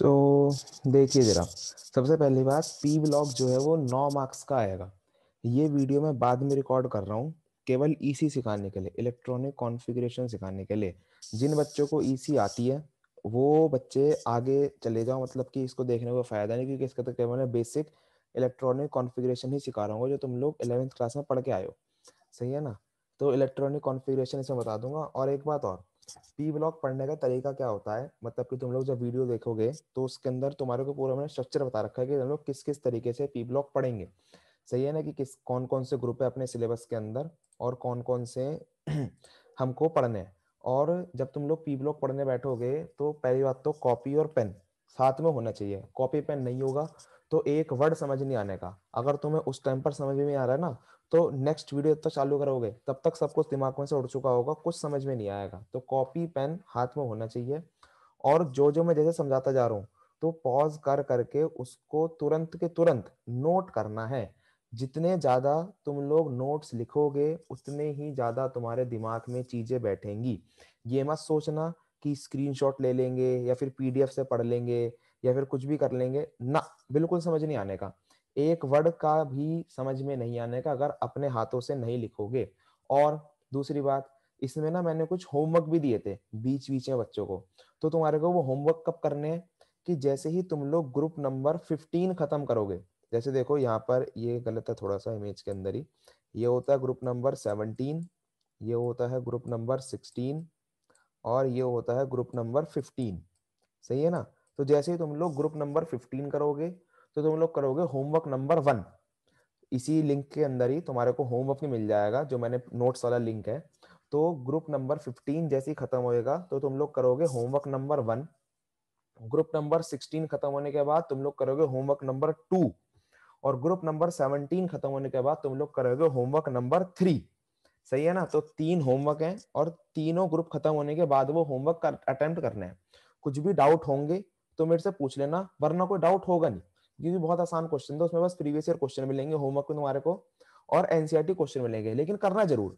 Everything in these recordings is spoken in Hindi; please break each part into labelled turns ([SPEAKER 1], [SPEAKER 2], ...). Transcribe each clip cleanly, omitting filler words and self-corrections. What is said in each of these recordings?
[SPEAKER 1] देखिए जरा, सबसे पहली बात, पी ब्लॉक जो है वो 9 मार्क्स का आएगा। ये वीडियो मैं बाद में रिकॉर्ड कर रहा हूँ केवल ईसी सिखाने के लिए, इलेक्ट्रॉनिक कॉन्फ़िगरेशन सिखाने के लिए। जिन बच्चों को ईसी आती है वो बच्चे आगे चले जाओ, मतलब कि इसको देखने को फायदा नहीं, क्योंकि इसका तो केवल मैं बेसिक इलेक्ट्रॉनिक कॉन्फ़िगरेशन ही सिखा रहा हूँ जो तुम लोग 11th क्लास में पढ़ के आए हो। सही है ना? तो इलेक्ट्रॉनिक कॉन्फ़िगरेशन इसमें बता दूंगा। और एक बात और, पी ब्लॉक पढ़ने का तरीका क्या होता है, मतलब कि तुम लोग जब वीडियो देखोगे तो उसके अंदर तुम्हारे को पूरा मैंने स्ट्रक्चर बता रखा है कि तुम लोग किस किस तरीके से पी ब्लॉक पढ़ेंगे। सही है ना? कि किस कौन कौन से ग्रुप है अपने सिलेबस के अंदर और कौन कौन से हमको पढ़ने हैं। और जब तुम लोग पी ब्लॉक पढ़ने बैठोगे तो पहली बात तो कॉपी और पेन साथ में होना चाहिए। कॉपी पेन नहीं होगा तो एक वर्ड समझ नहीं आने का। अगर तुम्हें उस टाइम पर समझ में नहीं आ रहा है ना, तो नेक्स्ट वीडियो तक चालू करोगे तब तक सब कुछ दिमाग में से उड़ चुका होगा, कुछ समझ में नहीं आएगा। तो कॉपी पेन हाथ में होना चाहिए। और जो जो मैं जैसे समझाता जा रहा हूँ तो पॉज कर करके उसको तुरंत के तुरंत नोट करना है। जितने ज्यादा तुम लोग नोट्स लिखोगे उतने ही ज्यादा तुम्हारे दिमाग में चीजें बैठेंगी। ये मत सोचना कि स्क्रीनशॉट ले लेंगे या फिर पीडीएफ से पढ़ लेंगे या फिर कुछ भी कर लेंगे ना, बिल्कुल समझ नहीं आने का। एक वर्ड का भी समझ में नहीं आने का अगर अपने हाथों से नहीं लिखोगे। और दूसरी बात, इसमें ना मैंने कुछ होमवर्क भी दिए थे बीच बीच में बच्चों को। तो तुम्हारे को वो होमवर्क कब करने हैं कि जैसे ही तुम लोग ग्रुप नंबर 15 खत्म करोगे। जैसे देखो यहाँ पर ये गलत है थोड़ा सा इमेज के अंदर ही। ये होता है ग्रुप नंबर 17, ये होता है ग्रुप नंबर 16 और ये होता है ग्रुप नंबर 15। सही है ना? तो जैसे ही तुम लोग ग्रुप नंबर 15 करोगे तो तुम लोग करोगे होमवर्क नंबर 1। इसी लिंक के अंदर ही तुम्हारे को होमवर्क मिल जाएगा जो मैंने नोट्स वाला लिंक है। तो ग्रुप नंबर 15 जैसे ही खत्म होएगा तो तुम लोग करोगे होमवर्क नंबर 1। ग्रुप नंबर 16 खत्म होने के बाद तुम लोग करोगे होमवर्क नंबर 2। और ग्रुप नंबर 17 खत्म होने के बाद तुम लोग करोगे होमवर्क नंबर 3। सही है ना? तो 3 होमवर्क हैं और तीनों ग्रुप खत्म होने के बाद वो होमवर्क अटेम्प्ट करना है। कुछ भी डाउट होंगे तो मेरे से पूछ लेना, वरना कोई डाउट होगा नहीं, क्योंकि बहुत आसान क्वेश्चन था उसमें। बस प्रीवियस ईयर क्वेश्चन मिलेंगे होमवर्क में तुम्हारे को और एनसीईआरटी क्वेश्चन मिलेंगे, लेकिन करना जरूर।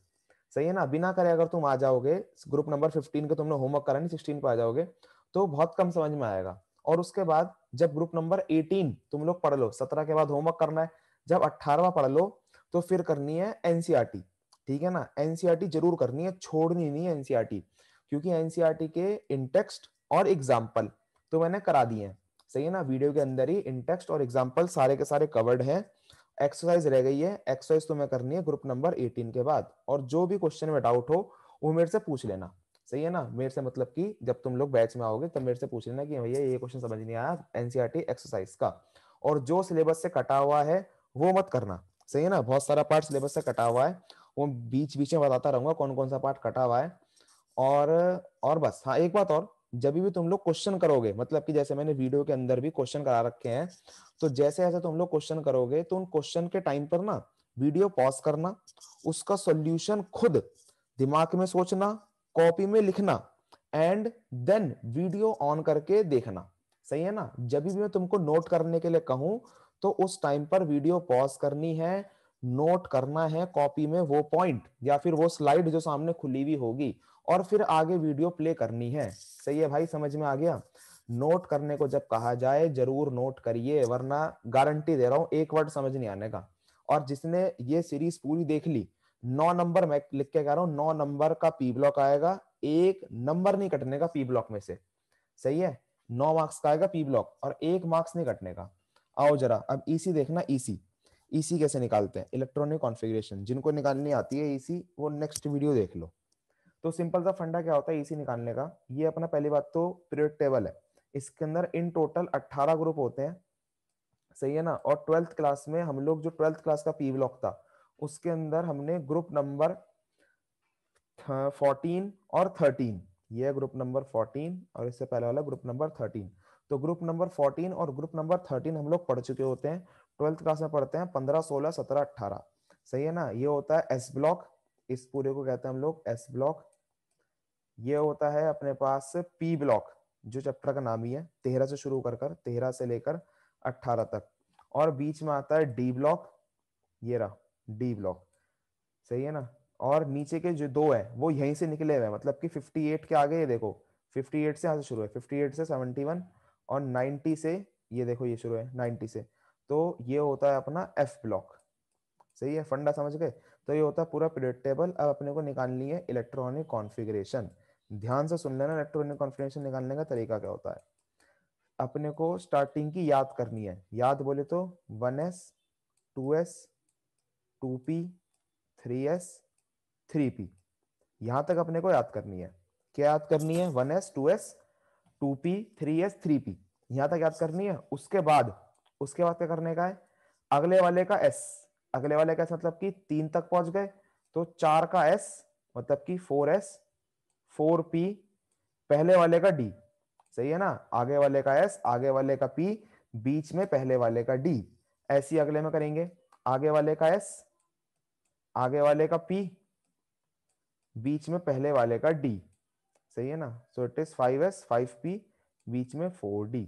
[SPEAKER 1] सही है ना? बिना करे अगर तुम आ जाओगे ग्रुप नंबर 15 के, तुमने होमवर्क करा नहीं, 16 पे आ जाओगे तो बहुत कम समझ में आएगा। और उसके बाद जब ग्रुप नंबर 18 तुम लोग पढ़ लो, 17 के बाद होमवर्क करना है, जब 18वां पढ़ लो तो फिर करनी है एनसीईआरटी। ठीक है ना? एनसीईआरटी जरूर करनी है, छोड़नी नहीं है एनसीईआरटी, क्योंकि एनसीईआरटी के इंटेक्स्ट और एग्जाम्पल तो मैंने करा दिए हैं। सही है ना? वीडियो के अंदर ही इंटेक्स्ट और एग्जाम्पल सारे के सारे कवर्ड हैं। एक्सरसाइज रह गई है, एक्सरसाइज तुम्हें करनी है ग्रुप नंबर 18 के बाद। और जो भी क्वेश्चन में डाउट हो वो मेरे से पूछ लेना। सही है ना? मेरे से मतलब कि जब तुम लोग बैच में आओगे तब मेरे से पूछ लेना कि भैया ये क्वेश्चन समझ नहीं आया एनसीईआरटी एक्सरसाइज का। और जो सिलेबस से कटा हुआ है वो मत करना। सही है ना? बहुत सारा पार्ट सिलेबस से कटा हुआ है, वो बीच बीच में बताता रहूंगा कौन कौन सा पार्ट कटा हुआ है। और और बस हाँ, एक बात और, जब भी तुम लोग क्वेश्चन करोगे, मतलब कि जैसे मैंने वीडियो के अंदर भी क्वेश्चन करा रखे हैं, तो जैसे जैसे तुम लोग क्वेश्चन करोगे तो उन क्वेश्चन के टाइम पर ना वीडियो पॉज करना, उसका सॉल्यूशन खुद दिमाग में सोचना, कॉपी में लिखना एंड देन वीडियो ऑन करके देखना। सही है ना? जब भी मैं तुमको नोट करने के लिए कहूं तो उस टाइम पर वीडियो पॉज करनी है, नोट करना है कॉपी में वो पॉइंट या फिर वो स्लाइड जो सामने खुली हुई होगी, और फिर आगे वीडियो प्ले करनी है। सही है भाई? समझ में आ गया? नोट करने को जब कहा जाए जरूर नोट करिए, वरना गारंटी दे रहा हूं एक वर्ड समझ नहीं आने का। और जिसने ये सीरीज पूरी देख ली, 9 नंबर मैं लिख के कह रहा हूं, 9 नंबर का पी ब्लॉक आएगा, एक नंबर नहीं कटने का पी ब्लॉक में से। सही है? 9 मार्क्स का आएगा पी ब्लॉक और 1 मार्क्स नहीं कटने का। आओ जरा अब ईसी देखना। ईसी ईसी कैसे निकालते हैं, इलेक्ट्रॉनिक कॉन्फ़िगरेशन। जिनको निकालनी आती है ईसी वो नेक्स्ट वीडियो देख लो। तो सिंपल सा फंडा क्या होता है ईसी निकालने का, ये अपना पहली बात तो पीरियड टेबल है। इसके अंदर इन टोटल 18 ग्रुप होते हैं। सही है ना? और 12th क्लास में हम लोग जो 12th क्लास का पी ब्लॉक था उसके अंदर हमने ग्रुप नंबर 14 और 13, ये ग्रुप नंबर 14 और इससे पहले वाला ग्रुप नंबर 13। तो ग्रुप नंबर 14 और ग्रुप नंबर 13 हम लोग पढ़ चुके होते हैं, 12th क्लास में पढ़ते हैं 15 16 17 18। सही है ना? ये होता है एस ब्लॉक, इस पूरे को कहते हैं हम लोग एस ब्लॉक। ये होता है अपने पास पी ब्लॉक, जो चैप्टर का नाम ही है, 13 से शुरू कर कर 13 से लेकर 18 तक। और बीच में आता है डी ब्लॉक, ये रहा डी ब्लॉक। सही है ना? और नीचे के जो दो है वो यहीं से निकले हुए हैं, मतलब कि 58 के आगे ये देखो, 58 से यहाँ से शुरू है, 58 से 71 और 90 से, ये देखो ये शुरू है 90 से, तो ये होता है अपना एफ ब्लॉक। सही है, फंडा समझ गए। तो ये होता है पूरा पीरियड टेबल। अब अपने को निकालनी है इलेक्ट्रॉनिक कॉन्फ़िगरेशन। ध्यान से सुन लेना इलेक्ट्रॉनिक कॉन्फ़िगरेशन निकालने का तरीका क्या होता है। अपने को स्टार्टिंग की याद करनी है। याद बोले तो 1s 2s 2p 3s 3p, यहां तक अपने को याद करनी है। क्या याद करनी है? 1s 2s 2p 3s 3p, यहां तक याद करनी है। उसके बाद क्या करने का है? अगले वाले का s, अगले वाले का s मतलब कि 3 तक पहुंच गए, तो 4 का s मतलब कि 4s 4p, पहले वाले का d। सही है ना, आगे वाले का s, आगे वाले का p, बीच में पहले वाले का d। ऐसी अगले में करेंगे, आगे वाले का s, आगे वाले का p, बीच में पहले वाले का d। सही है ना, so it is 5s 5p, बीच में 4d।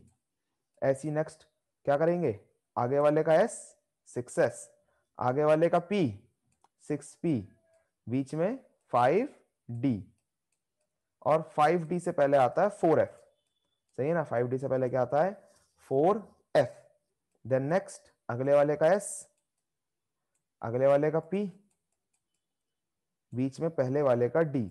[SPEAKER 1] ऐसी नेक्स्ट क्या करेंगे? आगे वाले का s 6s, आगे वाले का p 6p, बीच में 5d, और 5d से पहले आता है 4f। सही है ना, 5d से पहले क्या आता है? 4f। देन नेक्स्ट अगले वाले का s, अगले वाले का p, बीच में पहले वाले का d,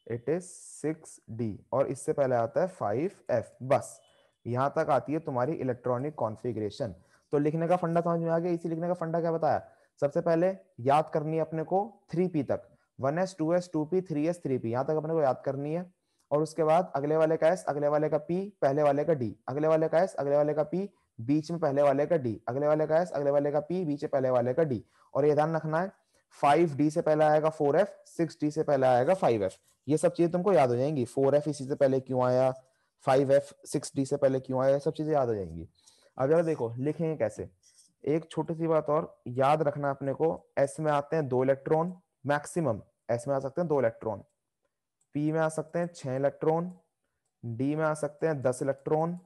[SPEAKER 1] इट इज 6d, और इससे पहले आता है 5f। बस यहां तक आती है तुम्हारी इलेक्ट्रॉनिक कॉन्फ़िगरेशन। तो लिखने का फंडा समझ में आ गया। इसी लिखने का फंडा क्या बताया? सबसे पहले याद करनी है अपने को 3p तक, 1s 2s 2p 3s 3p, यहां तक अपने को याद करनी है। और उसके बाद अगले वाले का s, अगले वाले का p, पहले वाले का d, अगले वाले का s, अगले वाले का p, बीच में पहले वाले का d, अगले वाले का s, अगले वाले का p, बीच में पहले वाले का d। और ये ध्यान रखना है 5d से पहले आएगा 4f, 6d से पहले आएगा 5f। ये सब चीजें तुमको याद हो जाएंगी। 4f इसी से पहले क्यों आया, 5f 6d से पहले क्यों आया, सब चीजें याद हो जाएंगी। अब जरा देखो लिखेंगे कैसे। एक छोटी सी बात और याद रखना अपने को, s में आते हैं 2 इलेक्ट्रॉन मैक्सिमम, s में आ सकते हैं 2 इलेक्ट्रॉन, p में आ सकते हैं 6 इलेक्ट्रॉन, d में आ सकते हैं 10 इलेक्ट्रॉन,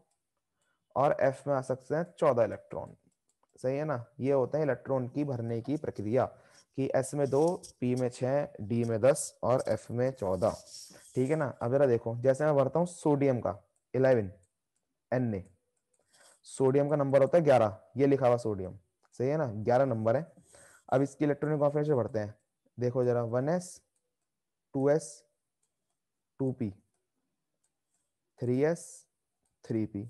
[SPEAKER 1] और f में आ सकते हैं 14 इलेक्ट्रॉन। सही है ना, ये होता है इलेक्ट्रॉन की भरने की प्रक्रिया, कि s में 2, p में 6, d में 10 और f में 14। ठीक है ना। अब जरा देखो, जैसे मैं भरता हूँ सोडियम का 11 Na, सोडियम का नंबर होता है 11, ये लिखा हुआ सोडियम। सही है ना, 11 नंबर है। अब इसकी इलेक्ट्रॉनिक कॉन्फ़िगरेशन भरते हैं। देखो जरा 1s 2s 2p 3s 3p।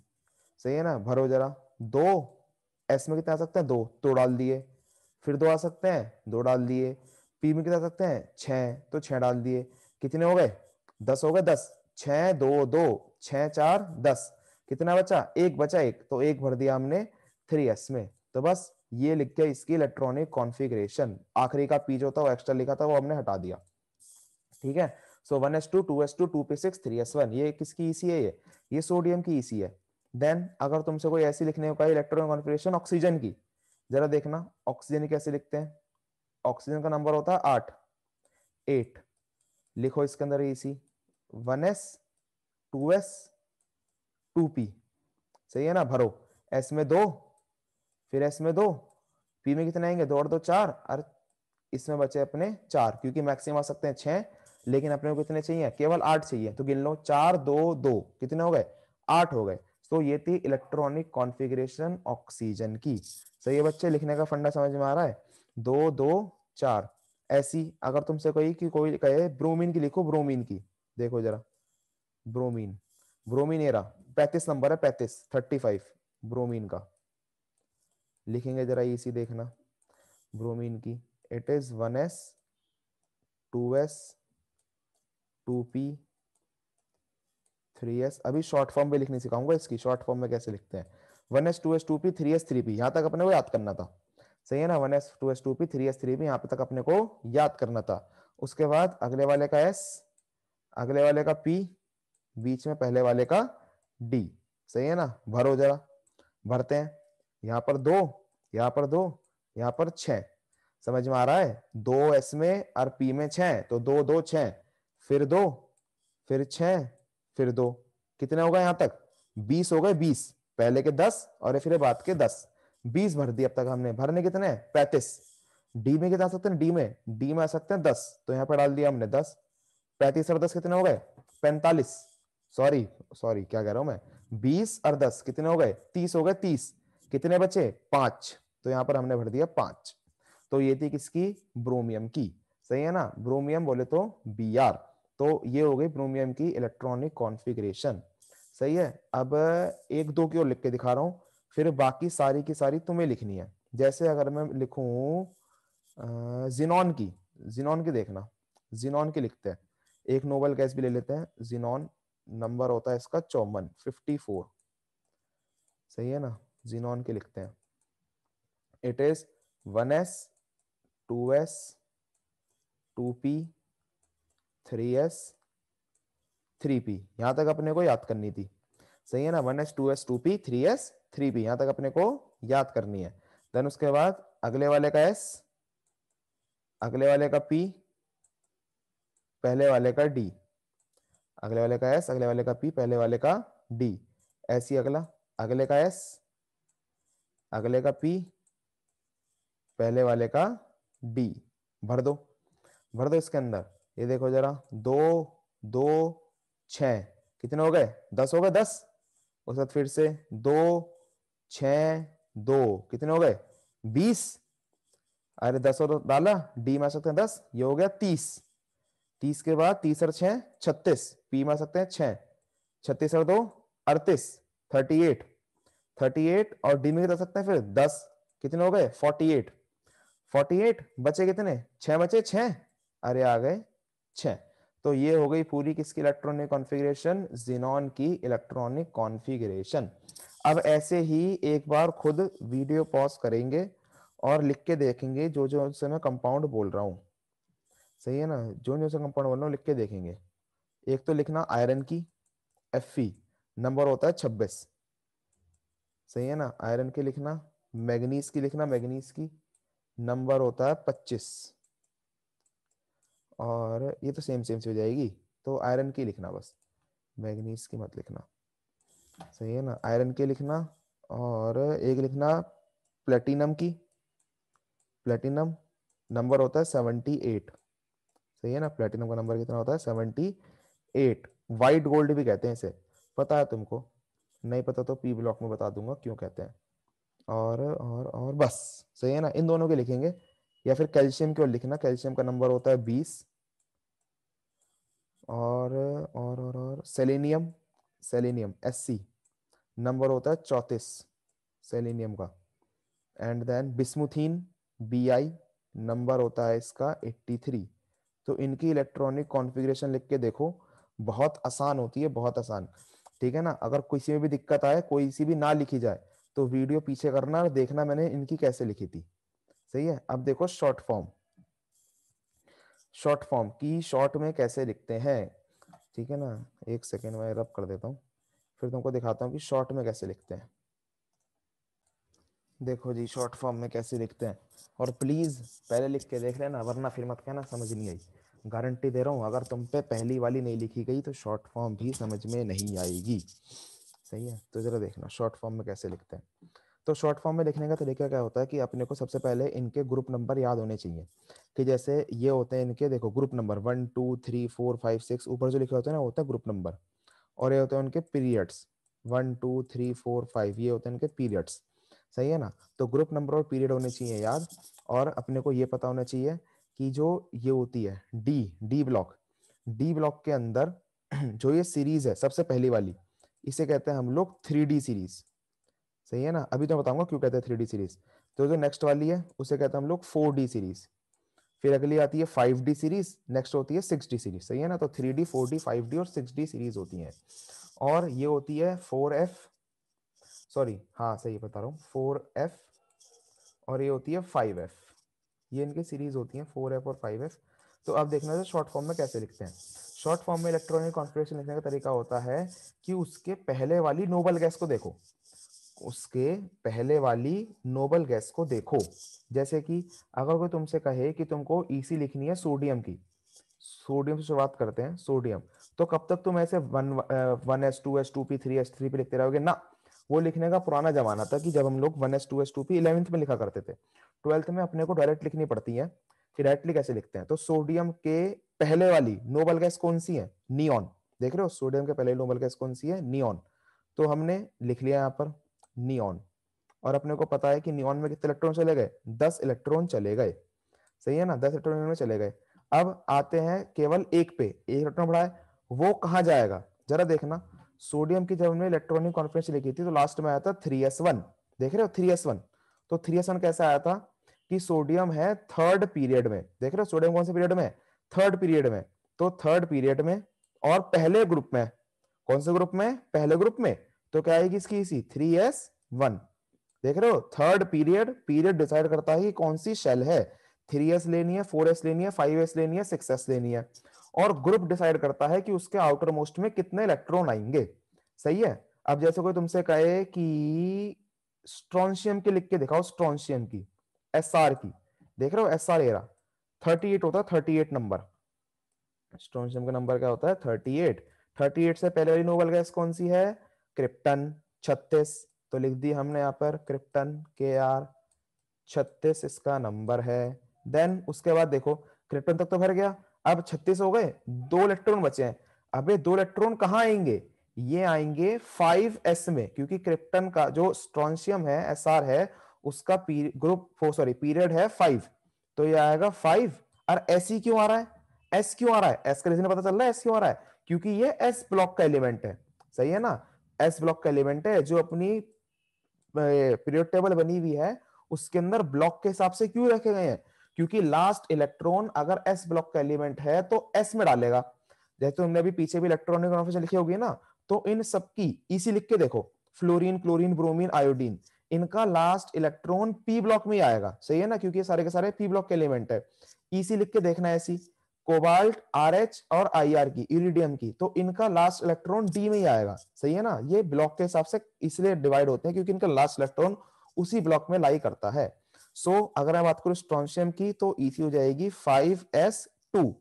[SPEAKER 1] सही है ना, भरो जरा। 2 s में कितने आ सकते हैं? 2 तो डाल दिए, फिर 2 आ सकते हैं, 2 डाल दिए। p में कितने आ सकते हैं? 6 तो 6 डाल दिए। कितने हो गए? 10 हो गए। 10 6 2 2 6 4 10, कितना बचा? एक बचा, एक, तो एक भर दिया हमने 3s में। तो बस ये लिख के इसकी इलेक्ट्रॉनिक कॉन्फ़िगरेशन। आखिरी का p जो था वो एक्स्ट्रा लिखा था, वो हमने हटा दिया। ठीक है, सो 1s2 2s2 2p6 3s1, ये किसकी ईसी है? ये सोडियम की ईसी है। देन अगर तुमसे कोई ऐसी लिखने को कहे इलेक्ट्रॉन कॉन्फ़िगरेशन ऑक्सीजन की, जरा देखना ऑक्सीजन कैसे लिखते हैं। ऑक्सीजन का नंबर होता है 8 8। लिखो इसके अंदर ईसी 1s 2s 2p। सही है ना, भरो। s में 2, फिर s में 2, p में कितने आएंगे? 2 और 2 4, और इसमें बचे अपने 4, क्योंकि मैक्सिमम आ सकते हैं 6, लेकिन अपने को कितने चाहिए? केवल 8 चाहिए। तो गिन लो, 4 2 2, कितने हो गए? 8 हो गए। तो ये थी इलेक्ट्रॉनिक कॉन्फ़िगरेशन ऑक्सीजन की। सही है बच्चे, लिखने का फंडा समझ में आ रहा है? 2 2 4। ऐसी अगर तुमसे कोई कहे ब्रोमीन की, लिखो ब्रोमीन की। देखो जरा, ब्रोमीन, ब्रोमीन एरा 35 नंबर है, 35 ब्रोमीन का। लिखेंगे जरा इसी, देखना ब्रोमीन की, it is 1s 2s 2p 3s। अभी शॉर्ट फॉर्म में लिखनी सिखाऊंगा इसकी, शॉर्ट फॉर्म में कैसे लिखते हैं। 1s 2s 2p 3s 3p, यहां तक अपने को याद करना था। सही है ना, 1s 2s 2p 3s 3p, यहाँ पे तक अपने को याद करना था। उसके बाद अगले वाले का s, अगले वाले का p, बीच में पहले वाले का d। सही है ना, भरो जरा। भरते हैं। यहाँ पर 2, यहाँ पर 2, यहाँ पर 6। समझ में आ रहा है? 2 s में और p में 6, तो 2 2 6, फिर 2, फिर 6, फिर 2, कितने हो गए यहाँ तक? 20 हो गए। 20 पहले के 10 और फिर बाद के 10, 20 भर दिए अब तक हमने। भरने कितने? 35। डी में कितना आ सकते हैं? डी में आ सकते हैं 10, तो यहाँ पे डाल दिया हमने 10। 35 और 10 कितने हो गए? 45। सॉरी सॉरी, क्या कह रहा हूं मैं, 20 और 10 कितने हो गए? 30 हो गए। 30 कितने बचे? 5। तो यहाँ पर हमने भर दिया 5। तो ये थी किसकी? ब्रोमियम की। सही है ना? ब्रोमियम बोले तो Br। तो ये हो गई ब्रोमियम की इलेक्ट्रॉनिक कॉन्फ़िगरेशन। सही है। अब एक दो की और लिख के दिखा रहा हूं, फिर बाकी सारी की सारी तुम्हें लिखनी है। जैसे अगर मैं लिखूं जिनॉन की, जिनॉन की देखना, जिनॉन की लिखते हैं। एक नोबल गैस भी ले लेते हैं, जिनॉन। नंबर होता है इसका 54। सही है ना? जिनॉन के लिखते हैं। It is 1s 2s 2p 3s 3p। यहां तक अपने को याद करनी थी। सही है ना? 1s 2s 2p 3s 3p, यहां तक अपने को याद करनी है। देन उसके बाद अगले वाले का s, अगले वाले का p, पहले वाले का d, अगले वाले का s, अगले वाले का p, पहले वाले का d। ऐसी अगला, अगले का s, अगले का p, पहले वाले का d। भर दो, भर दो इसके अंदर। ये देखो जरा, 2 2 6 कितने हो गए? 10 हो गए। 10 उसके बाद फिर से 2 6 2 कितने हो गए? 20। अरे 10 और डाला, डी में सकते हैं 10, ये हो गया 30। 30 के बाद 30 और 6 36, पी में सकते हैं 6, 36 और 2 38, 38, 38 और डी में कितना सकते हैं फिर 10, कितने हो गए? 48। 48 बचे कितने? 6 बचे 6, अरे आ गए 6। तो ये हो गई पूरी किसकी इलेक्ट्रॉनिक कॉन्फ़िगरेशन? ज़ीनॉन की इलेक्ट्रॉनिक कॉन्फ़िगरेशन। अब ऐसे ही एक बार खुद वीडियो पॉज करेंगे और लिख के देखेंगे जो जो से मैं कंपाउंड बोल रहा हूं। सही है ना? जो जो से कंपाउंड बोल रहा हूं लिख के देखेंगे। एक तो लिखना आयरन की Fe, नंबर होता है 26। सही है ना? आयरन की लिखना। मैग्नीज की लिखना, मैग्नीज की नंबर होता है 25। और ये तो सेम सेम से हो जाएगी, तो आयरन की लिखना बस, मैग्नीज की मत लिखना। सही है ना? आयरन की लिखना। और एक लिखना प्लेटिनम की, प्लेटिनम नंबर होता है 78। सही है ना? प्लेटिनम का नंबर कितना होता है? 78। व्हाइट गोल्ड भी कहते हैं इसे, पता है तुमको? नहीं पता तो पी ब्लॉक में बता दूंगा क्यों कहते हैं। और बस। सही है ना? इन दोनों के लिखेंगे। या फिर कैल्शियम की ओर लिखना, कैल्शियम का नंबर होता है 20। और सेलेनियम, सेलेनियम Sc नंबर होता है 34 सेलेनियम का। एंड देन बिस्मुथीन Bi नंबर होता है इसका 83। तो इनकी इलेक्ट्रॉनिक कॉन्फ़िगरेशन लिख के देखो, बहुत आसान होती है, बहुत आसान। ठीक है ना? अगर किसी में भी दिक्कत आए, कोई सी भी ना लिखी जाए, तो वीडियो पीछे करना और देखना मैंने इनकी कैसे लिखी थी। सही है? अब देखो शॉर्ट फॉर्म, शॉर्ट फॉर्म की शॉर्ट में कैसे लिखते हैं। ठीक है ना? एक सेकेंड में रब कर देता हूँ, फिर तुमको दिखाता हूँ कि शॉर्ट में कैसे लिखते हैं। देखो जी, शॉर्ट फॉर्म में कैसे लिखते हैं। और प्लीज पहले लिख के देख लेना, वरना फिर मत कहना समझ नहीं आई। गारंटी दे रहा हूँ, अगर तुम पे पहली वाली नहीं लिखी गई तो शॉर्ट फॉर्म भी समझ में नहीं आएगी। सही है? तो जरा देखना शॉर्ट फॉर्म में कैसे लिखते हैं। तो शॉर्ट फॉर्म में लिखने का तरीका क्या होता है कि अपने को सबसे पहले इनके ग्रुप नंबर याद होने चाहिए। कि जैसे ये होते हैं इनके, देखो ग्रुप नंबर 1 2 3 4 5 6 ऊपर जो लिखे होते हैं ना, होता है ग्रुप नंबर। और ये होते हैं उनके पीरियड्स, 1 2 3 4 5, ये होते हैं इनके पीरियड्स। सही है ना? तो ग्रुप नंबर और पीरियड होने चाहिए याद। और अपने को ये पता होना चाहिए कि जो ये होती है डी ब्लॉक, डी ब्लॉक के अंदर जो ये सीरीज है सबसे पहली वाली, इसे कहते हैं हम लोग 3D सीरीज। सही है ना? अभी तो बताऊंगा क्यों कहते हैं 3D सीरीज। तो जो नेक्स्ट वाली है उसे कहते हैं हम लोग 4D सीरीज। फिर अगली आती है 5D सीरीज, नेक्स्ट होती है 6D सीरीज। सही है ना? तो 3D 4D 5D और 6D सीरीज होती है। और ये होती है 4F, सॉरी हाँ सही बता रहा हूँ, 4F। और ये होती है 5F। ये इनकी सीरीज होती है 4F और 5F। तो अब देखना है शॉर्ट फॉर्म में कैसे लिखते हैं। शॉर्ट फॉर्म में इलेक्ट्रॉनिक कॉन्फ़िगरेशन लिखने का तरीका होता है कि उसके पहले वाली नोबल गैस को देखो, उसके पहले वाली नोबल गैस को देखो। जैसे कि अगर कोई तुमसे कहे कि तुमको ईसी लिखनी है सोडियम की, सोडियम से शुरुआत करते हैं, सोडियम, तो कब तक तुम ऐसे 1s 2s 2p 3s 3p लिखते रहोगे ना? वो लिखने का पुराना जमाना था कि जब हम लोग 1s 2s 2p 11th में लिखा करते थे। 12th में अपने को डायरेक्ट लिखनी पड़ती है। फिर डायरेक्टली कैसे लिखते हैं? तो सोडियम के पहले वाली नोबल गैस कौन सी है? नियॉन। देख रहे हो? सोडियम के पहले नोबल गैस कौन सी है? नियॉन। तो हमने लिख लिया यहाँ पर नियॉन, और अपने को पता है कि नियॉन में कितने इलेक्ट्रॉन चले गए, 10 इलेक्ट्रॉन चले गए, सही है ना, 10 इलेक्ट्रॉन में चले गए। अब आते हैं केवल एक पे, एक इलेक्ट्रॉन बढ़ा है, वो कहाँ जाएगा जरा देखना। सोडियम की जब हमने इलेक्ट्रॉनिक कॉन्फ्रेंस लिखी थी तो लास्ट में आया था 3s1, देख रहे हो 3s1। तो 3s1 कैसे आया था कि सोडियम है थर्ड पीरियड में, देख रहे हो सोडियम कौन से पीरियड में, थर्ड पीरियड में। तो थर्ड पीरियड में और पहले ग्रुप में, कौन से ग्रुप में, पहले ग्रुप में, तो क्या आएगी इसकी इसी 3s1। देख रहे हो थर्ड पीरियड, पीरियड डिसाइड करता है कि कौन सी शेल है, 3s लेनी है, 4s लेनी है, 5s लेनी है, 6s लेनी है, और ग्रुप डिसाइड करता है कि उसके आउटर मोस्ट में कितने इलेक्ट्रॉन आएंगे, सही है। अब जैसे कोई तुमसे कहे कि स्ट्रोंशियम की लिख के दिखाओ, स्ट्रोंशियम की, एसआर की, देख रहे हो एसआर एरा 38 होता है, 38 नंबर, स्ट्रोंशियम का नंबर क्या होता है 38। 38 से पहले वाली नोबेल गैस कौन सी है, क्रिप्टन 36, तो लिख दी हमने यहाँ पर क्रिप्टन Kr 36 इसका नंबर है। देन उसके बाद देखो क्रिप्टन तक तो भर गया, अब 36 हो गए, 2 इलेक्ट्रॉन बचे हैं। अबे 2 इलेक्ट्रॉन कहाँ आएंगे, ये आएंगे 5s में, क्योंकि क्रिप्टन का जो स्ट्रोंशियम है Sr है उसका ग्रुप सॉरी पीरियड है 5, तो ये आएगा 5। और ऐसी क्यों आ रहा है, एस क्यों आ रहा है, एस का रीजन पता चल रहा है एस क्यों आ रहा है, क्योंकि ये एस ब्लॉक का एलिमेंट है, सही है ना, एस ब्लॉक का एलिमेंट है जो अपनी पीरियड टेबल बनी हुई है उसके अंदर ब्लॉक के हिसाब से क्यों रखे गए हैं, क्योंकि लास्ट इलेक्ट्रॉन अगर एस ब्लॉक का एलिमेंट है तो एस में डालेगा। जैसे तुमने अभी पीछे भी इलेक्ट्रॉनिक कॉन्फिगरेशन लिखी होगी ना, तो इन सबकी इसी लिख के देखो, फ्लोरीन, क्लोरीन, ब्रोमीन, आयोडीन, इनका लास्ट इलेक्ट्रॉन पी ब्लॉक में आएगा, सही है ना, क्योंकि ये सारे के सारे पी ब्लॉक के एलिमेंट है। इसी लिख के देखना है ऐसी, कोबाल्ट, आरएच और आईआर की, इरिडियम की, तो इनका लास्ट इलेक्ट्रॉन डी में ही आएगा, सही है ना। ये ब्लॉक के हिसाब से इसलिए डिवाइड होते हैं क्योंकि इनका लास्ट इलेक्ट्रॉन उसी ब्लॉक में लाई करता है। सो अगर मैं बात करूं स्ट्रोंशियम की तो इसी हो जाएगी 5s2,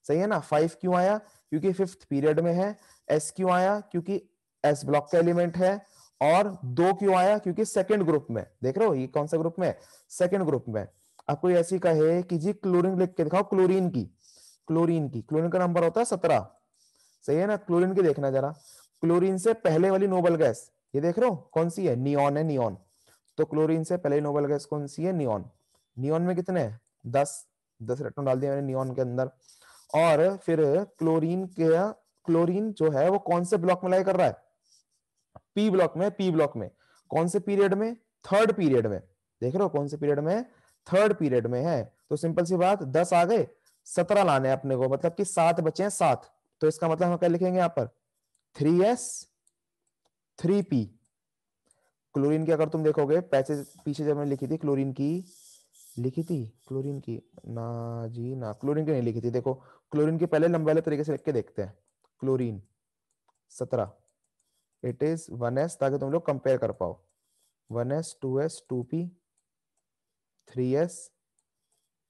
[SPEAKER 1] सही है ना। 5 क्यों आया, क्योंकि फिफ्थ पीरियड में है। एस क्यों आया, क्योंकि एस ब्लॉक का एलिमेंट है। और 2 क्यों आया, क्योंकि सेकंड ग्रुप में, देख रहे हो ये कौन सा ग्रुप में, सेकंड ग्रुप में। अब कोई ऐसी कहे कि जी क्लोरीन लिख के दिखाओ, क्लोरीन की, क्लोरीन का नंबर होता है 17, सही है ना। क्लोरीन की देखना जरा, क्लोरीन से पहले वाली नोबल गैस ये देख रहे हो कौन सी है, नियॉन है, नियॉन। तो क्लोरीन से पहले नोबल गैस कौन सी है, नियॉन। नियॉन में कितने हैं 10 इलेक्ट्रॉन डाल दिए मैंने नियॉन के अंदर। और फिर क्लोरीन जो है वो कौन से ब्लॉक में लाई कर रहा है, पी ब्लॉक में, पी ब्लॉक में कौन से पीरियड में, थर्ड पीरियड में, देख रहे हो कौन से पीरियड में, थर्ड पीरियड में है। तो सिंपल सी बात, 10 आ गए, 17 लाने हैं अपने को, मतलब कि 7 बचे हैं, 7। तो इसका मतलब हम क्या लिखेंगे यहाँ पर 3s 3p। क्लोरीन की अगर तुम देखोगे पैसे पीछे जब मैंने लिखी थी क्लोरीन की, लिखी थी क्लोरीन की, ना जी ना, क्लोरीन की नहीं लिखी थी। देखो क्लोरीन के पहले लंबे वाले तरीके से लिख के देखते हैं, क्लोरीन 17, इट इज 1s, ताकि तुम लोग कंपेयर कर पाओ, 1s 2s 2p 3s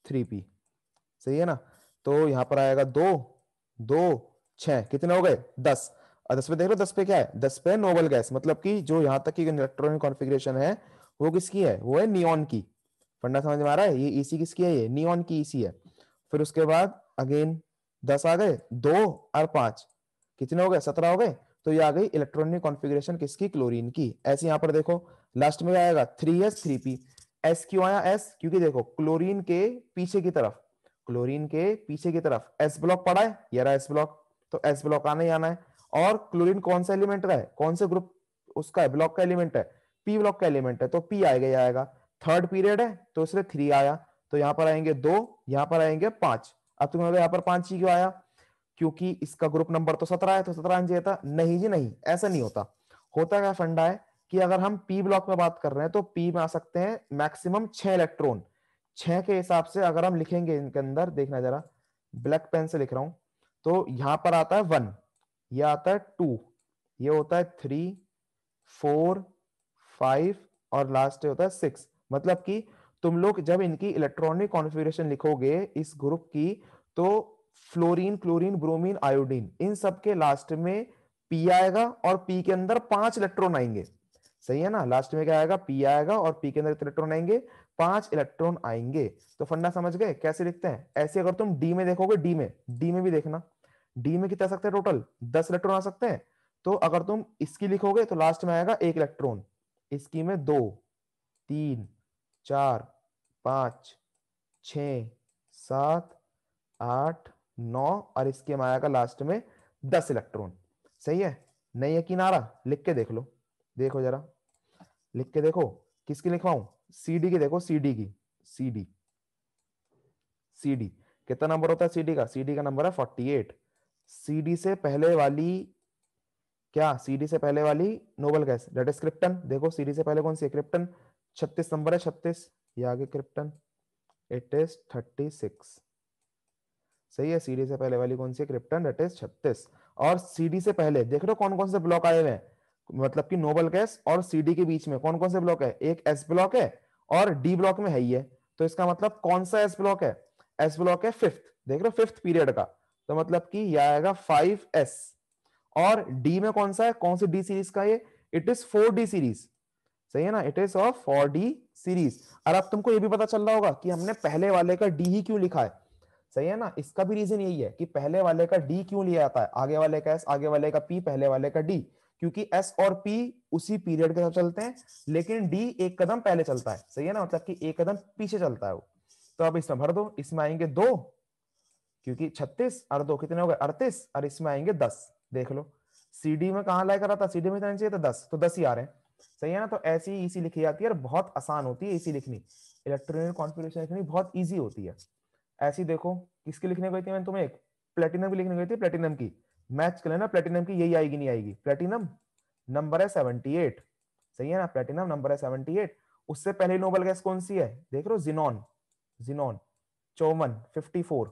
[SPEAKER 1] 3p, सही है ना। तो यहां पर आएगा 2 2 6, कितने हो गए 10। और 10 पे देख लो, 10 पे क्या है, 10 पे नोबल गैस, मतलब कि जो यहां तक की इलेक्ट्रॉनिक कॉन्फ़िगरेशन है वो किसकी है, वो है नियॉन की। फंडा समझ में आ रहा है, ये ईसी किसकी है, ये नियॉन की ईसी है। फिर उसके बाद अगेन 10 आ गए, 2 और 5 कितने हो गए, 17 हो गए। तो ये आ गई इलेक्ट्रॉनिक कॉन्फ़िगरेशन किसकी, क्लोरीन की। ऐसे यहां पर देखो लास्ट में आएगा 3s 3p। एस क्यों आया, एस क्योंकि देखो क्लोरीन के पीछे की तरफ, क्लोरीन के पीछे की तरफ एस ब्लॉक पड़ा है, ये रहा एस ब्लॉक, तो एस ब्लॉक आना ही आना है। और क्लोरीन कौन सा एलिमेंट का है, कौन से ग्रुप उसका है, ब्लॉक का एलिमेंट है, पी ब्लॉक का एलिमेंट है, तो पी आएगा ही आएगा। थर्ड पीरियड है तो इसलिए 3 आया, तो यहां पर आएंगे 2, यहां पर आएंगे 5। अब तुम्हें यहां पर 5 ही क्यों आया, क्योंकि इसका ग्रुप नंबर तो 17 है, तो 17 आना चाहिए था। नहीं जी नहीं, ऐसा नहीं होता। होता क्या फंडा है कि अगर हम पी ब्लॉक में बात कर रहे हैं तो पी में आ सकते हैं मैक्सिमम 6 इलेक्ट्रॉन। 6 के हिसाब से अगर हम लिखेंगे इनके अंदर, देखना जरा, ब्लैक पेन से लिख रहा हूं, तो यहां पर आता है 1, ये आता है 2, ये होता है 3 4 5 और लास्ट होता है 6। मतलब कि तुम लोग जब इनकी इलेक्ट्रॉनिक कॉन्फ़िगरेशन लिखोगे इस ग्रुप की, तो फ्लोरीन, क्लोरीन, ब्रोमीन, आयोडीन, इन सब के लास्ट में पी आएगा और पी के अंदर 5 इलेक्ट्रॉन आएंगे, सही है ना। लास्ट में क्या आएगा, पी आएगा और पी के अंदर कितने इलेक्ट्रॉन आएंगे, 5 इलेक्ट्रॉन आएंगे। तो फंडा समझ गए कैसे लिखते हैं। ऐसे अगर तुम डी में देखोगे, डी में भी देखना, डी में कितने आ सकते हैं टोटल, 10 इलेक्ट्रॉन आ सकते हैं। तो अगर तुम इसकी लिखोगे तो लास्ट में आएगा एक इलेक्ट्रॉन, इसकी में 2 3 4 5 6 7 8 9 और इसके में आएगा लास्ट में 10 इलेक्ट्रॉन। सही है, नहीं यकीन आ रहा लिख के देख लो, देखो जरा लिख के देखो। किसकी लिखवाऊं? सीडी की, देखो सीडी की, सीडी सीडी कितना नंबर होता है सीडी का? सीडी का नंबर है 48। सीडी से पहले वाली क्या? सीडी से पहले वाली noble gas that is krypton. देखो सीडी से पहले कौन सी है? क्रिप्टन। 36 नंबर है, 36। ये आगे क्रिप्टन, इट इज 36। सही है, सीडी से पहले वाली कौन सी है? Krypton, that is 36। और सीडी से पहले देख रहे हो कौन कौन से ब्लॉक आए हुए हैं, मतलब कि नोबल गैस और सीडी के बीच में कौन कौन से ब्लॉक है? एक एस ब्लॉक है और डी ब्लॉक में है ही है। तो इसका मतलब कौन सा एस ब्लॉक है? एस ब्लॉक है फिफ्थ, देख रहे हो, फिफ्थ पीरियड का। तो मतलब कि यह आएगा 5s। और डी में कौन सा है? कौन सी डी सीरीज का? ये इट इज 4d सीरीज। सही है ना, it is of 4d series. और अब तुमको ये भी पता चल रहा होगा कि हमने पहले वाले का डी ही क्यों लिखा है। सही है ना, इसका भी रीजन यही है कि पहले वाले का डी क्यों लिया जाता है, आगे वाले का एस, आगे वाले का पी, पहले वाले का डी, क्योंकि एस और पी उसी पीरियड के साथ चलते हैं, लेकिन डी एक कदम पहले चलता है। सही है ना, मतलब कि एक कदम पीछे चलता है वो। तो अब इसमें भर दो, इसमें आएंगे 2, क्योंकि 36 और 2 कितने हो गए? 38, और इसमें आएंगे 10। देख लो सीडी में कहां लाया करा था? सीडी में चाहिए था 10, तो 10 ही आ रहे हैं। सही है ना, तो ऐसी इसी लिखी जाती है और बहुत आसान होती है इसी लिखनी। इलेक्ट्रॉनिक कॉन्फ़िगरेशन लिखनी बहुत इजी होती है। ऐसी देखो, किसकी लिखने गई थी मैंने तुम्हें? एक प्लेटिनम की लिखने गई थी, प्लेटिनम की। मैच कर लेना प्लेटिनम की, यही आएगी नहीं आएगी। प्लेटिनम नंबर है 78। सही है ना, प्लेटिनम नंबर है 78। उससे पहले नोबल गैस कौन सी है? देख रहे हो, जिनॉन। जिनॉन 54,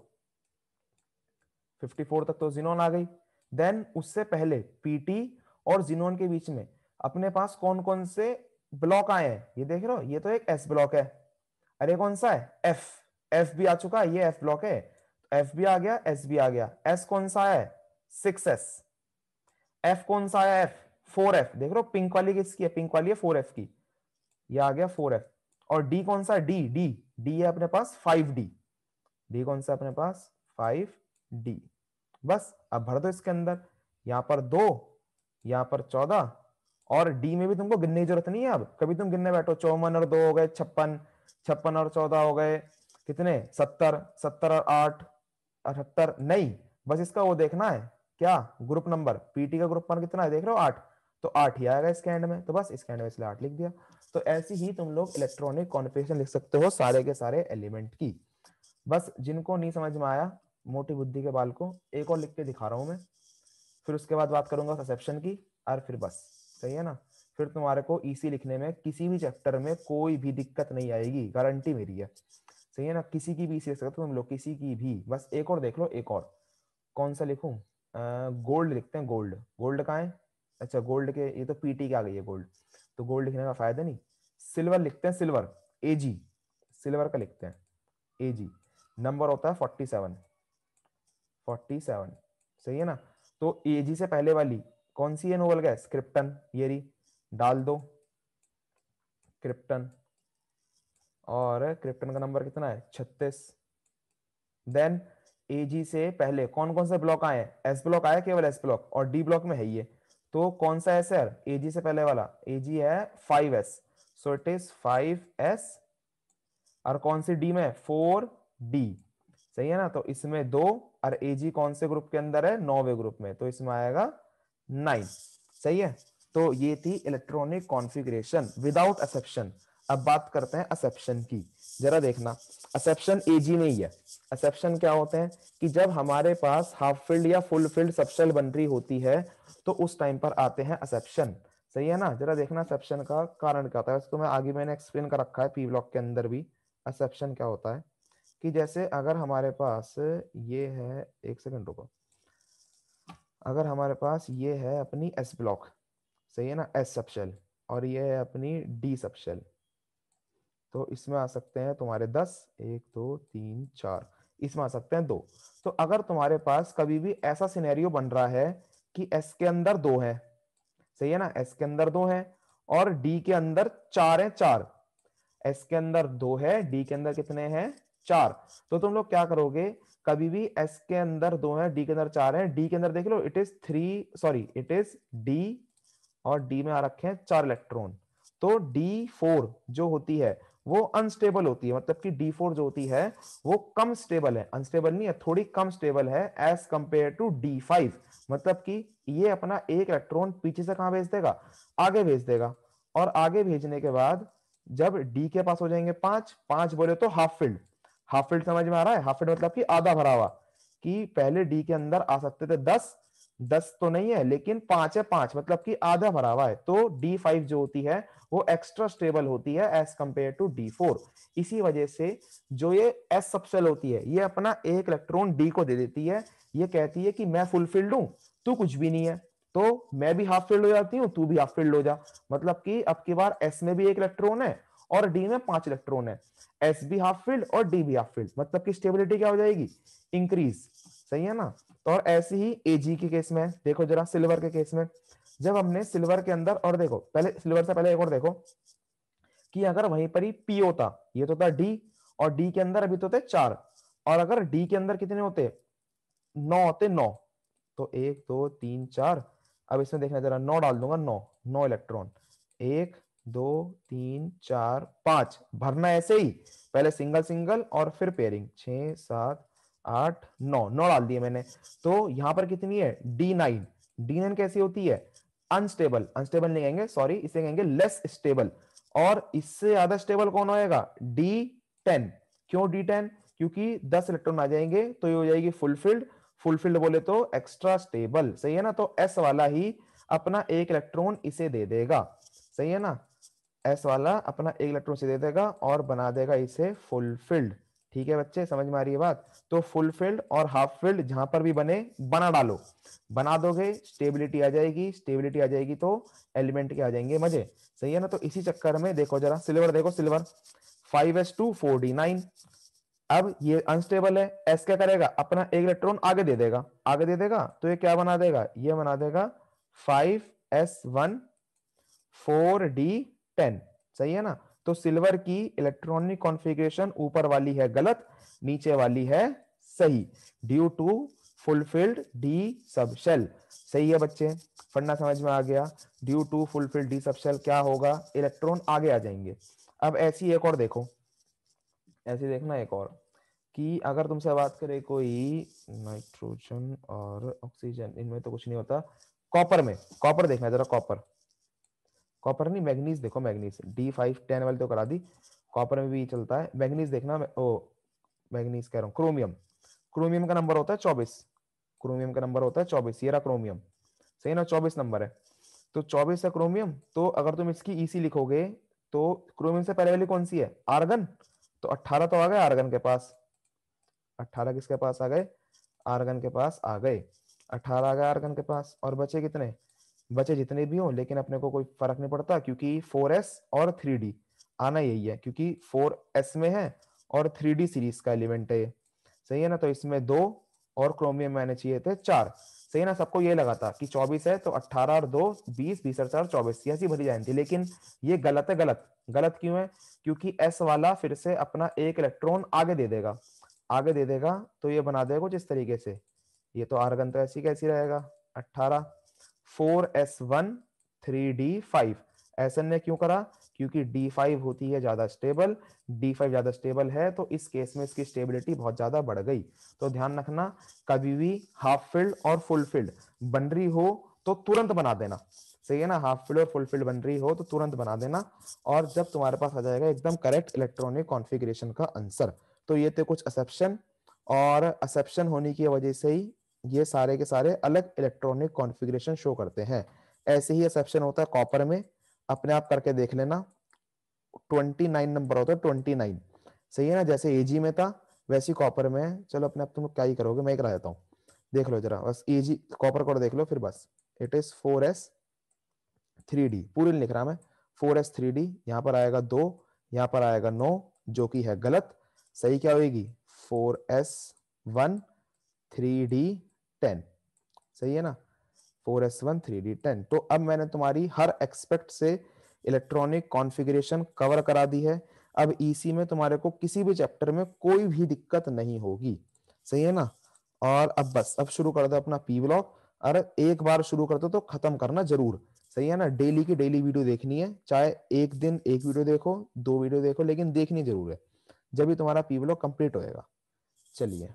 [SPEAKER 1] 54 तक तो जिनॉन आ गई। देन उससे पहले पीटी और जिनॉन के बीच में अपने पास कौन कौन से ब्लॉक आए हैं? ये देख रहे हो, ये तो एक एस ब्लॉक है। अरे कौन सा है? एफ। एफ भी आ चुका है, ये एफ ब्लॉक है। एफ भी आ गया, एस भी आ गया। एस कौन सा है? 6s। एफ कौन सा है? F 4f। देख रहे हो पिंक वाली किसकी है? पिंक वाली है 4f की, ये आ गया 4f। और डी कौन सा है? डी डी डी है अपने पास 5d। डी कौन सा अपने पास? 5d। बस अब भर दो इसके अंदर, यहां पर 2, यहां पर 14। और डी में भी तुमको गिनने की जरूरत नहीं है। अब कभी तुम गिनने बैठो, 54 और 2 हो गए 56, 56 और 14 हो गए कितने? 70, 70 और 8 78। नहीं, बस इसका वो देखना है क्या? Group number. पीटी का ग्रुप नंबर कितना है? देख रहे हो 8, तो 8 ही आएगा इसके एंड में। तो बस इसके एंड में इसलिए 8 लिख दिया। तो ऐसे ही तुम लोग इलेक्ट्रॉनिक कॉन्फ़िगरेशन लिख सकते हो सारे के सारे एलिमेंट की। बस जिनको नहीं समझ में आया, मोटी बुद्धि के बाल को, एक और लिख के दिखा रहा हूं मैं, फिर उसके बाद बात करूंगा ससेप्शन की, और फिर बस। सही है ना, फिर तुम्हारे को ईसी लिखने में किसी भी चैप्टर में कोई भी दिक्कत नहीं आएगी, गारंटी मेरी है। सही है ना, किसी की भी ईसी लिख सकते हो तुम लोग, किसी की भी। बस एक और देख लो, एक और कौन सा लिखूं? गोल्ड लिखते हैं। गोल्ड, गोल्ड कहाँ है? अच्छा गोल्ड के, ये तो पीटी की आ गई है गोल्ड, तो गोल्ड लिखने का फायदा नहीं। सिल्वर लिखते हैं, सिल्वर, एजी, सिल्वर का लिखते हैं एजी। नंबर होता है 47, 47। सही है ना, तो एजी से पहले वाली कौन सी है नोबल गैस? क्रिप्टन, ये रही, डाल दो क्रिप्टन। और क्रिप्टन का नंबर कितना है? 36। देन एजी से पहले कौन कौन से ब्लॉक आए हैं? एस ब्लॉक आया, केवल एस ब्लॉक, और डी ब्लॉक में है ये। तो कौन सा एस है एजी से पहले वाला? एजी है 5s, so it is 5s। और कौन सी डी में? 4d। सही है ना, तो इसमें 2, और एजी कौन से ग्रुप के अंदर है? 9वें ग्रुप में, तो इसमें आएगा 9। सही है, तो ये थी इलेक्ट्रॉनिक कॉन्फ़िगरेशन विदाउट एक्सेप्शन। अब बात करते हैं एक्सेप्शन की, जरा देखना। एक्सेप्शन एजी में ही है। एक्सेप्शन क्या होते हैं कि जब हमारे पास हाफ फिल्ड या फुल फिल्ड सबशेल बन रही होती है, तो उस टाइम पर आते हैं एक्सेप्शन। सही है ना, जरा देखना एक्सेप्शन का कारण क्या होता है। तो मैं आगे मैंने एक्सप्लेन कर रखा है पी ब्लॉक के अंदर भी एक्सेप्शन क्या होता है। कि जैसे अगर हमारे पास ये है, एक सेकंड रुको, अगर हमारे पास ये है अपनी एस ब्लॉक, सही है ना, एस सबशेल, और ये है अपनी डी सबशेल, तो इसमें आ सकते हैं तुम्हारे 10, 1 2 3 4, इसमें आ सकते हैं 2। तो अगर तुम्हारे पास कभी भी ऐसा सिनेरियो बन रहा है कि एस के अंदर 2 है, सही है ना, एस के अंदर 2 है और डी के अंदर 4 है, 4, एस के अंदर 2 है, डी के अंदर कितने हैं? 4। तो तुम लोग क्या करोगे कभी भी S के अंदर 2 है, D के अंदर 4 है, D के अंदर देख लो it is 3, sorry it is D और D में आ रखे हैं 4 इलेक्ट्रॉन। तो D4 जो होती है वो अनस्टेबल होती है, मतलब कि D4 जो होती है वो कम स्टेबल है, अनस्टेबल नहीं है, थोड़ी कम स्टेबल है एज कंपेयर टू D5। मतलब कि ये अपना एक इलेक्ट्रॉन पीछे से कहां भेज देगा, आगे भेज देगा, और आगे भेजने के बाद जब D के पास हो जाएंगे 5, 5 बोले तो हाफ फिल्ड, हाफ फील्ड समझ में आ रहा है, हाफ फील्ड मतलब कि आधा भरा हुआ, कि पहले डी के अंदर आ सकते थे 10, 10 तो नहीं है लेकिन 5 है, 5 मतलब कि आधा भरा हुआ है, तो D5 जो होती है वो एक्स्ट्रा स्टेबल होती है एज कंपेयर टू D4। इसी वजह से जो ये एस सबसेल होती है ये अपना एक इलेक्ट्रॉन डी को दे देती है, ये कहती है कि मैं फुल फील्ड हूं, तू कुछ भी नहीं है, तो मैं भी हाफ फील्ड हो जाती हूँ, तू भी हाफ फील्ड हो जा। मतलब कि अब की बार एस में भी एक इलेक्ट्रॉन है और डी में 5 इलेक्ट्रॉन है, एस भी हाफ फील्ड और डी भी हाफ फील्ड, मतलब कि स्टेबिलिटी क्या हो जाएगी, इंक्रीज। सही है ना। तो और ऐसे ही एजी के केस में देखो जरा, सिल्वर के केस में जब हमने सिल्वर के अंदर, और देखो पहले सिल्वर से पहले एक और देखो कि अगर वहीं पर ही पी होता, ये तो था डी, और डी के अंदर अभी तो थे 4, और अगर डी के अंदर कितने होते, 9 होते, 9, तो 1 2 3 4, अब इसमें देखना जरा, 9 डाल दूंगा, 9, 9 इलेक्ट्रॉन, 1 2 3 4 5, भरना ऐसे ही, पहले सिंगल सिंगल और फिर पेयरिंग, 6 7 8 9, 9 डाल दिए मैंने। तो यहां पर कितनी है, D9, D9 कैसी होती है, अनस्टेबल, अनस्टेबल नहीं कहेंगे सॉरी, इसे कहेंगे लेस स्टेबल, और इससे ज्यादा स्टेबल कौन होएगा, D10। क्यों D10, क्योंकि 10 इलेक्ट्रॉन आ जाएंगे तो ये हो जाएगी फुलफिल्ड, फुलफिल्ड बोले तो एक्स्ट्रा स्टेबल। सही है ना, तो एस वाला ही अपना एक इलेक्ट्रॉन इसे दे देगा। सही है ना, एस वाला अपना एक इलेक्ट्रॉन से दे देगा और बना देगा इसे फुलफिल्ड। ठीक है बच्चे, समझ में आ रही है बात। तो फुलफिल्ड और हाफ फिल्ड जहां पर भी बने बना डालो, बना दोगे स्टेबिलिटी आ जाएगी, स्टेबिलिटी आ जाएगी तो एलिमेंट के आ जाएंगे मजे। सही है ना, तो इसी चक्कर में देखो जरा सिल्वर, देखो सिल्वर 5s2 4d9, अब ये अनस्टेबल है, एस क्या करेगा, अपना एक इलेक्ट्रॉन आगे दे देगा, आगे दे देगा तो ये क्या बना देगा, ये बना देगा 5s1 4d10। सही है ना, तो सिल्वर की इलेक्ट्रॉनिक कॉन्फ़िगरेशन ऊपर वाली है गलत, नीचे वाली है सही, due to fulfilled D sub shell. सही है बच्चे, फंडा समझ में आ गया, due to fulfilled D sub shell क्या होगा, इलेक्ट्रॉन आगे आ जाएंगे। अब ऐसी एक और देखो, ऐसे देखना एक और, कि अगर तुमसे बात करे कोई नाइट्रोजन और ऑक्सीजन, इनमें तो कुछ नहीं होता, कॉपर में, कॉपर देखना जरा, कॉपर, कॉपर नहीं मैग्नीज देखो, मैग्नीज D510 वाले तो करा दी, कॉपर में भी चलता है, मैग्नीज देखना, ओ मैग्नीज कह रहा हूँ, क्रोमियम, क्रोमियम का नंबर होता है 24, क्रोमियम का नंबर होता है 24, ये रहा क्रोमियम। सही ना, 24 नंबर है, तो 24 है क्रोमियम, तो अगर तुम इसकी ईसी लिखोगे तो क्रोमियम से पहले वाली कौन सी है, आर्गन, तो 18 तो आ गए आर्गन के पास, 18 किसके पास आ गए, आर्गन के पास आ गए, 18 आ गए आर्गन के पास, और बचे कितने, बचे जितने भी हो, लेकिन अपने को कोई फर्क नहीं पड़ता क्योंकि 4s और 3d आना यही है, क्योंकि 4s में है और 3d सीरीज का एलिमेंट है। सही है ना, तो इसमें 2 और क्रोमियम मैंने चाहिए थे 4। सही है ना, सबको ये लगा था कि 24 है तो 18 और 2 20, 20 और 4 24, ऐसी भरी जानी थी, लेकिन ये गलत है, गलत, गलत क्यों है, क्योंकि s वाला फिर से अपना एक इलेक्ट्रॉन आगे दे देगा, आगे दे देगा तो ये बना देगा कुछ इस तरीके से, ये तो आर्गन तो ऐसी कैसी रहेगा, 18 4s1 3d5, ऐसा ने क्यों करा, क्योंकि D5 होती है ज्यादा स्टेबल, D5 ज्यादा स्टेबल है तो इस केस में इसकी स्टेबिलिटी बहुत ज्यादा बढ़ गई। तो ध्यान रखना, कभी भी हाफ फिल्ड और फुल फिल्ड बन रही हो तो तुरंत बना देना। सही है ना, हाफ फिल्ड और फुल फिल्ड बन रही हो तो तुरंत बना देना, और जब तुम्हारे पास आ जाएगा एकदम करेक्ट इलेक्ट्रॉनिक कॉन्फ़िगरेशन का आंसर। तो ये थे कुछ असेप्शन, और असेप्शन होने की वजह से ही ये सारे के सारे अलग इलेक्ट्रॉनिक कॉन्फ़िगरेशन शो करते हैं। ऐसे ही एक्सेप्शन होता है कॉपर में, अपने आप करके देख लेना, 29 नंबर होता है, 29। सही है ना, जैसे एजी में था वैसे कॉपर में है। चलो अपने आप तुम क्या ही करोगे, मैं करा देता हूँ, देख लो जरा बस, एजी कॉपर कोड देख लो फिर बस, इट इज 4s3d, पूरी नहीं लिख रहा मैं, 4s3d, यहाँ पर आएगा 2, यहाँ पर आएगा 9 जो कि है गलत। सही क्या होगी, 4s1 3d10। सही है ना, 4s1 3d10। तो अब मैंने तुम्हारी हर एक्सपेक्ट से इलेक्ट्रॉनिक कॉन्फ़िगरेशन कवर करा दी है। अब ईसी में तुम्हारे को किसी भी चैप्टर में कोई भी दिक्कत नहीं होगी। सही है ना। और अब बस अब शुरू कर दो अपना पी ब्लॉग। अरे एक बार शुरू कर दो तो खत्म करना जरूर। सही है ना, डेली की डेली वीडियो देखनी है, चाहे एक दिन एक वीडियो देखो, दो वीडियो देखो, लेकिन देखनी जरूर है, जब भी तुम्हारा पी ब्लॉग कंप्लीट होएगा। चलिए।